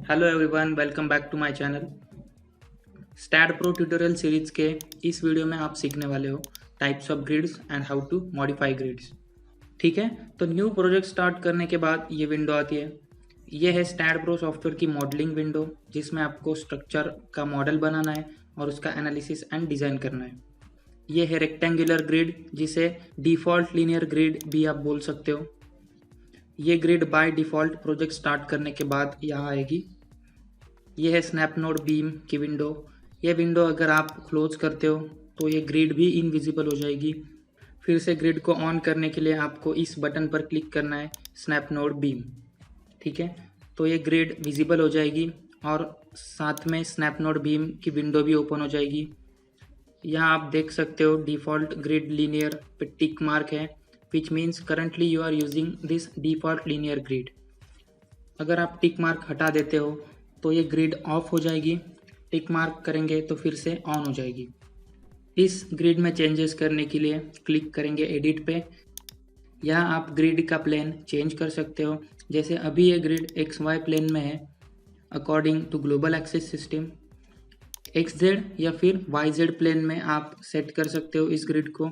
Hello everyone, welcome back to my channel. STAAD Pro tutorial series के इस video में आप सीखने वाले हो types of grids and how to modify grids. ठीक है, तो न्यू प्रोजेक्ट स्टार्ट करने के बाद ये विंडो आती है। ये है स्टैट प्रो सॉफ्टवेयर की मॉडलिंग विंडो, जिसमें आपको स्ट्रक्चर का मॉडल बनाना है और उसका एनालिसिस एंड डिज़ाइन करना है। ये है रेक्टेंगुलर ग्रिड, जिसे डिफ़ॉल्ट लीनियर ग्रिड भी आप बोल सकते हो। ये grid by default project start करने के बाद यहाँ आएगी। ये है स्नैपनोड बीम की विंडो। ये विंडो अगर आप क्लोज करते हो तो ये ग्रिड भी इनविजिबल हो जाएगी। फिर से ग्रिड को ऑन करने के लिए आपको इस बटन पर क्लिक करना है, स्नैपनोड बीम। ठीक है, तो ये ग्रिड विजिबल हो जाएगी और साथ में स्नैपनोड बीम की विंडो भी ओपन हो जाएगी। यहाँ आप देख सकते हो डिफ़ॉल्ट ग्रिड लीनियर पे टिक मार्क है, which means currently you are using this default linear grid. अगर आप टिक मार्क हटा देते हो तो ये ग्रिड ऑफ हो जाएगी, टिक मार्क करेंगे तो फिर से ऑन हो जाएगी। इस ग्रिड में चेंजेस करने के लिए क्लिक करेंगे एडिट पे। यहाँ आप ग्रिड का प्लेन चेंज कर सकते हो। जैसे अभी ये ग्रिड एक्स वाई प्लेन में है according to global axis system. X Z या फिर वाई जेड प्लेन में आप सेट कर सकते हो इस ग्रिड को।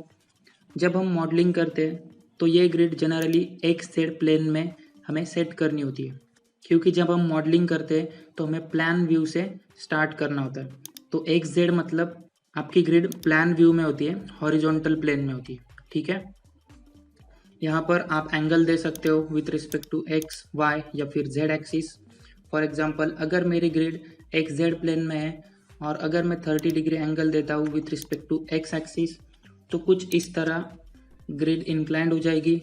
जब हम मॉडलिंग करते हैं तो ये grid generally X Z plane में हमें सेट करनी होती है, क्योंकि जब हम मॉडलिंग करते हैं तो हमें प्लान व्यू से स्टार्ट करना होता है। तो एक्स जेड मतलब आपकी ग्रिड प्लान व्यू में होती है, हॉरिजॉन्टल प्लेन में होती है। ठीक है, यहाँ पर आप एंगल दे सकते हो with respect to X Y या फिर जेड एक्सिस। फॉर एग्जांपल, अगर मेरी ग्रिड एक्स जेड प्लेन में है और अगर मैं 30 डिग्री एंगल देता हूँ with respect to X axis, तो कुछ इस तरह ग्रिड इंक्लाइंड हो जाएगी।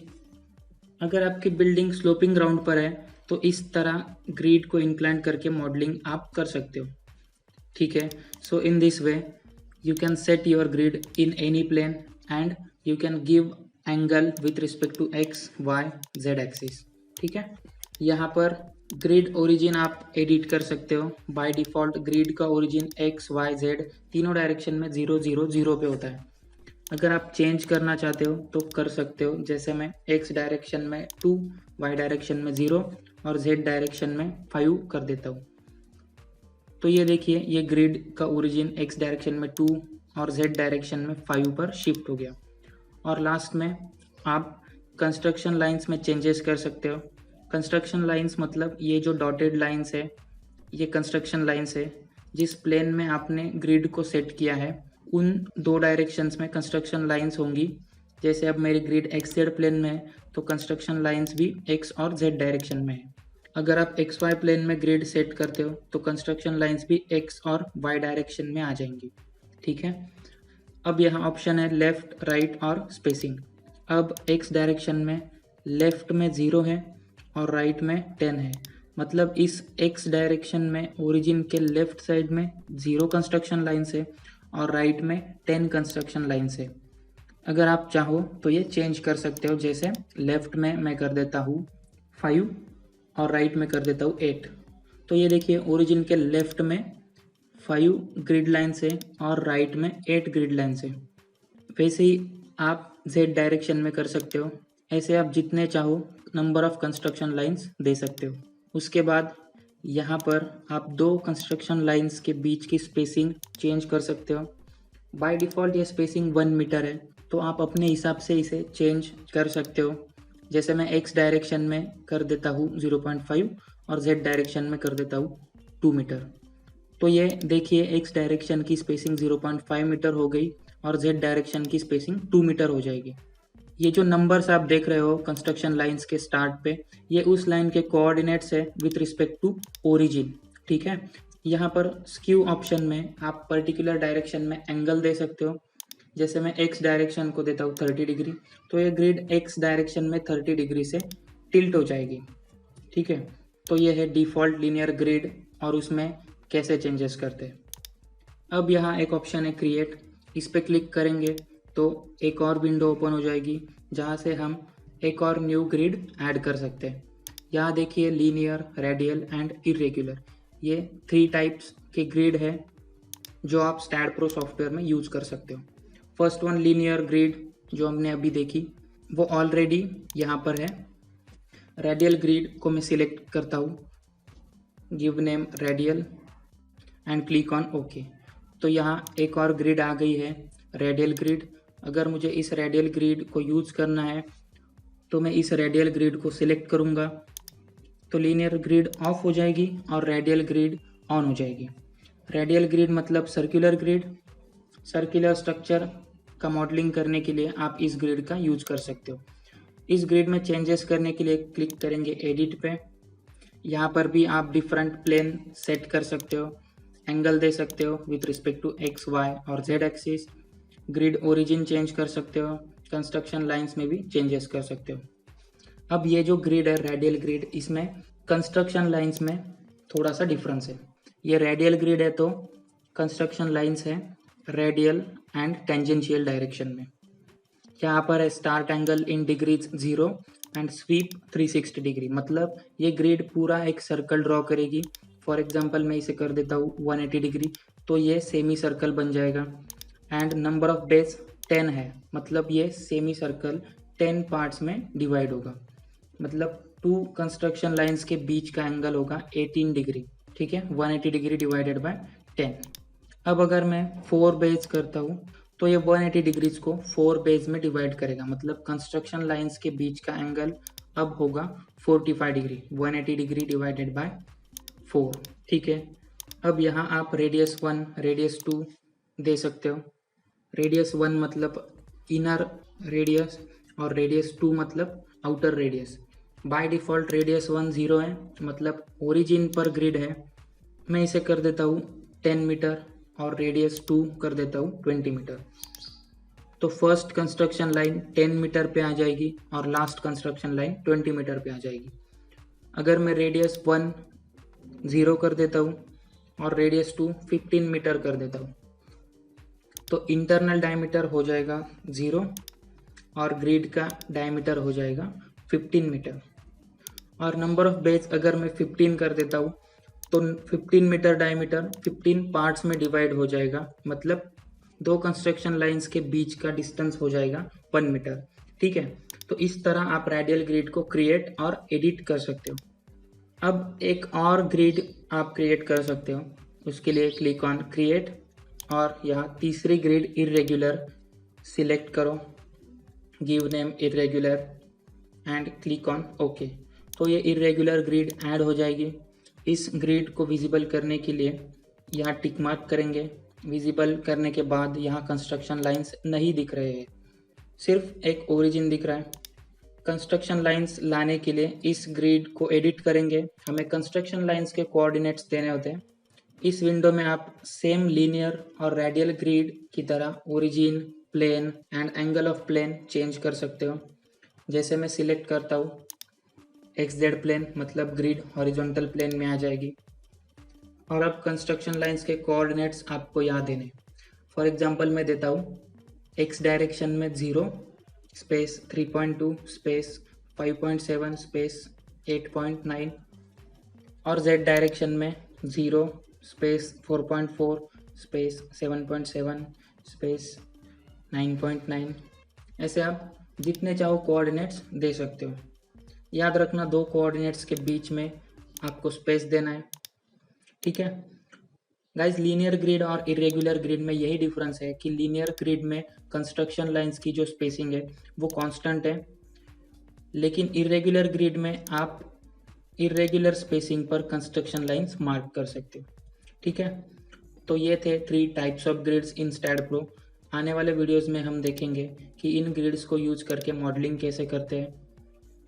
अगर आपकी बिल्डिंग स्लोपिंग ग्राउंड पर है तो इस तरह ग्रिड को इंक्लाइंड करके मॉडलिंग आप कर सकते हो। ठीक है, so in this way you can set your grid in any plane and you can give angle with respect to x y z axis। ठीक है, यहाँ पर ग्रिड ओरिजिन आप एडिट कर सकते हो। बाय डिफ़ॉल्ट ग्रिड का ओरिजिन x y z तीनों डायरेक्शन में 0 0 0 पे होता है। अगर आप चेंज करना चाहते हो तो कर सकते हो। जैसे मैं x डायरेक्शन में 2, y डायरेक्शन में 0 और z डायरेक्शन में 5 कर देता हूँ। तो ये देखिए, ये ग्रिड का ओरिजिन x डायरेक्शन में 2 और z डायरेक्शन में 5 पर शिफ्ट हो गया। और लास्ट में आप कंस्ट्रक्शन लाइंस में चेंजेस कर सकते हो। कंस्ट्रक्शन लाइंस मतलब ये जो डॉटेड लाइंस है, ये कंस्ट्रक्शन लाइंस है। जिस प्लेन में आपने ग्रिड को सेट किया है उन दो डायरेक्शंस में कंस्ट्रक्शन लाइंस होंगी। जैसे अब मेरी ग्रिड एक्स जेड प्लेन में है तो कंस्ट्रक्शन लाइंस भी x और z डायरेक्शन में है। अगर आप एक्स वाई प्लेन में ग्रिड सेट करते हो तो कंस्ट्रक्शन लाइंस भी एक्स और वाई डायरेक्शन में आ जाएंगी। ठीक है, अब यहाँ ऑप्शन है लेफ्ट, राइट और स्पेसिंग। अब एक्स डायरेक्शन में लेफ्ट में 0 है और राइट में 10 है। मतलब इस एक्स डायरेक्शन में ओरिजिन के लेफ्ट साइड में 0 कंस्ट्रक्शन लाइन्स है और राइट में 10 कंस्ट्रक्शन लाइन्स है। अगर आप चाहो तो ये चेंज कर सकते हो। जैसे लेफ्ट में मैं कर देता हूँ 5 और राइट में कर देता हूँ 8। तो ये देखिए, ओरिजिन के लेफ्ट में 5 ग्रिड लाइन्स है और राइट में 8 ग्रिड लाइन्स है। वैसे ही आप जेड डायरेक्शन में कर सकते हो। ऐसे आप जितने चाहो number of construction lines they सकते हो। उसके बाद यहाँ पर आप दो कंस्ट्रक्शन लाइन्स के बीच की स्पेसिंग चेंज कर सकते हो। बाय डिफ़ॉल्ट ये स्पेसिंग 1 मीटर है, तो आप अपने हिसाब से इसे चेंज कर सकते हो। जैसे मैं एक्स डायरेक्शन में कर देता हूँ 0.5 और जेड डायरेक्शन में कर देता हूँ 2 मीटर। तो ये देखिए, एक्स डायरेक्शन की स्पेसिंग 0.5 मीटर हो गई और जेड डायरेक्शन की स्पेसिंग 2 मीटर हो जाएगी। ये जो नंबर्स आप देख रहे हो कंस्ट्रक्शन लाइंस के स्टार्ट पे, ये उस लाइन के कोऑर्डिनेट्स है विथ रिस्पेक्ट टू ओरिजिन। ठीक है, यहाँ पर स्क्यू ऑप्शन में आप पर्टिकुलर डायरेक्शन में एंगल दे सकते हो। जैसे मैं एक्स डायरेक्शन को देता हूँ 30 डिग्री, तो ये ग्रिड एक्स डायरेक्शन में 30 डिग्री से टिल्ट हो जाएगी। ठीक है, तो ये है डिफ़ॉल्ट लीनियर ग्रिड और उसमें कैसे चेंजेस करते हैं। अब यहाँ एक ऑप्शन है क्रिएट, इस पर क्लिक करेंगे तो एक और विंडो ओपन हो जाएगी जहाँ से हम एक और न्यू ग्रिड ऐड कर सकते हैं। यहाँ देखिए, लीनियर, रेडियल एंड इरेग्युलर, ये 3 टाइप्स के ग्रिड है जो आप स्टैट प्रो सॉफ्टवेयर में यूज़ कर सकते हो। फर्स्ट वन लीनियर ग्रिड जो हमने अभी देखी, वो ऑलरेडी यहाँ पर है। रेडियल ग्रिड को मैं सिलेक्ट करता हूँ। Give name radial and click on okay. तो यहाँ एक और ग्रिड आ गई है, रेडियल ग्रिड। अगर मुझे इस रेडियल ग्रिड को यूज़ करना है तो मैं इस रेडियल ग्रिड को सिलेक्ट करूँगा, तो लीनियर ग्रिड ऑफ हो जाएगी और रेडियल ग्रिड ऑन हो जाएगी। रेडियल ग्रिड मतलब सर्कुलर ग्रिड। सर्कुलर स्ट्रक्चर का मॉडलिंग करने के लिए आप इस ग्रिड का यूज कर सकते हो। इस ग्रिड में चेंजेस करने के लिए क्लिक करेंगे एडिट पे। यहाँ पर भी आप डिफरेंट प्लेन सेट कर सकते हो, एंगल दे सकते हो with respect to X Y और Z axis. Grid origin change कर सकते हो, कंस्ट्रक्शन लाइंस में भी चेंजेस कर सकते हो। अब ये जो ग्रिड है रेडियल ग्रिड, इसमें कंस्ट्रक्शन लाइंस में थोड़ा सा डिफरेंस है। ये रेडियल ग्रिड है तो कंस्ट्रक्शन लाइंस है रेडियल एंड टेंजेंशियल डायरेक्शन में। यहाँ पर है start angle in degrees 0 and sweep 360 degree, मतलब ये ग्रिड पूरा एक सर्कल ड्रॉ करेगी। फॉर एग्जांपल मैं इसे कर देता हूँ 180 डिग्री, तो ये सेमी सर्कल बन जाएगा। एंड नंबर ऑफ बेस 10 है, मतलब ये सेमी सर्कल 10 पार्ट्स में डिवाइड होगा, मतलब 2 कंस्ट्रक्शन लाइंस के बीच का एंगल होगा 18 डिग्री। ठीक है, 180 डिग्री डिवाइडेड बाय 10। अब अगर मैं 4 बेस करता हूँ तो ये 180 डिग्रीज को 4 बेस में डिवाइड करेगा, मतलब कंस्ट्रक्शन लाइंस के बीच का एंगल अब होगा 45 डिग्री। 180 degree divided by 4। ठीक है, अब यहाँ आप रेडियस 1, रेडियस 2 दे सकते हो। रेडियस 1 मतलब इनर रेडियस और रेडियस 2 मतलब outer radius. By default radius 1 0 है, मतलब ओरिजिन पर ग्रिड है। मैं इसे कर देता हूँ 10 मीटर और रेडियस 2 कर देता हूँ 20 मीटर। तो फर्स्ट कंस्ट्रक्शन लाइन 10 मीटर पे आ जाएगी और लास्ट कंस्ट्रक्शन लाइन 20 मीटर पे आ जाएगी। अगर मैं रेडियस 1 0 कर देता हूँ और रेडियस 2 15 मीटर कर देता हूँ, तो इंटरनल डायमीटर हो जाएगा 0 और ग्रिड का डायमीटर हो जाएगा 15 मीटर। और नंबर ऑफ बेस अगर मैं 15 कर देता हूँ तो 15 मीटर डायमीटर 15 पार्ट्स में डिवाइड हो जाएगा, मतलब 2 कंस्ट्रक्शन लाइंस के बीच का डिस्टेंस हो जाएगा 1 मीटर। ठीक है, तो इस तरह आप रेडियल ग्रिड को क्रिएट और एडिट कर सकते हो। अब एक और ग्रिड आप क्रिएट कर सकते हो, उसके लिए क्लिक ऑन क्रिएट और यहाँ तीसरी ग्रिड इरेगुलर सिलेक्ट करो, give name irregular and click on okay. तो ये इरेगुलर ग्रिड ऐड हो जाएगी। इस ग्रिड को विजिबल करने के लिए यहाँ टिक मार्क करेंगे। विजिबल करने के बाद यहाँ कंस्ट्रक्शन लाइंस नहीं दिख रहे हैं, सिर्फ एक ओरिजिन दिख रहा है। कंस्ट्रक्शन लाइंस लाने के लिए इस ग्रिड को एडिट करेंगे। हमें कंस्ट्रक्शन लाइंस के कोऑर्डिनेट्स देने होते हैं। इस विंडो में आप सेम लीनियर और रेडियल ग्रिड की तरह origin, plane and angle of plane change कर सकते हो। जैसे मैं सिलेक्ट करता हूँ XZ प्लेन, मतलब ग्रिड हॉरिजॉन्टल प्लेन में आ जाएगी। और अब कंस्ट्रक्शन लाइंस के कोऑर्डिनेट्स आपको याद देने। फॉर एग्जांपल मैं देता हूँ x डायरेक्शन में 0 स्पेस 3.2 स्पेस 5.7 स्पेस 8.9 और z डायरेक्शन में 0 स्पेस 4.4 स्पेस 7.7 स्पेस 9.9। ऐसे आप जितने चाहो कोऑर्डिनेट्स दे सकते हो। याद रखना 2 कोऑर्डिनेट्स के बीच में आपको स्पेस देना है। ठीक है गाइस, लीनियर ग्रिड और इरेगुलर ग्रिड में यही डिफरेंस है कि लीनियर ग्रिड में कंस्ट्रक्शन लाइंस की जो स्पेसिंग है वो कांस्टेंट है, लेकिन इरेगुलर ग्रिड में आप इरेगुलर स्पेसिंग पर कंस्ट्रक्शन लाइंस मार्क कर सकते हो। ठीक है, तो ये थे 3 types of grids in STAAD Pro. आने वाले वीडियोस में हम देखेंगे कि इन ग्रिड्स को यूज करके मॉडलिंग कैसे करते हैं।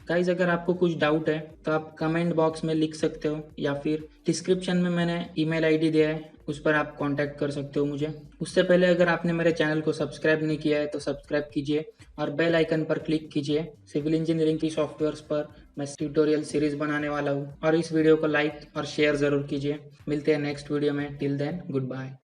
गाइज, अगर आपको कुछ डाउट है तो आप कमेंट बॉक्स में लिख सकते हो या फिर डिस्क्रिप्शन में मैंने ईमेल आईडी दिया है, उस पर आप कांटेक्ट कर सकते हो मुझे। उससे पहले अगर आपने मेरे चैनल को सब्सक्राइब नहीं किया है तो सब्सक्राइब कीजिए और बेल आइकन पर क्लिक कीजिए। सिविल इंजीनियरिंग की सॉफ्टवेयर्स पर मैं ट्यूटोरियल सीरीज बनाने वाला हूँ और इस वीडियो को लाइक और शेयर ज़रूर कीजिए। मिलते हैं नेक्स्ट वीडियो में। Till then good bye.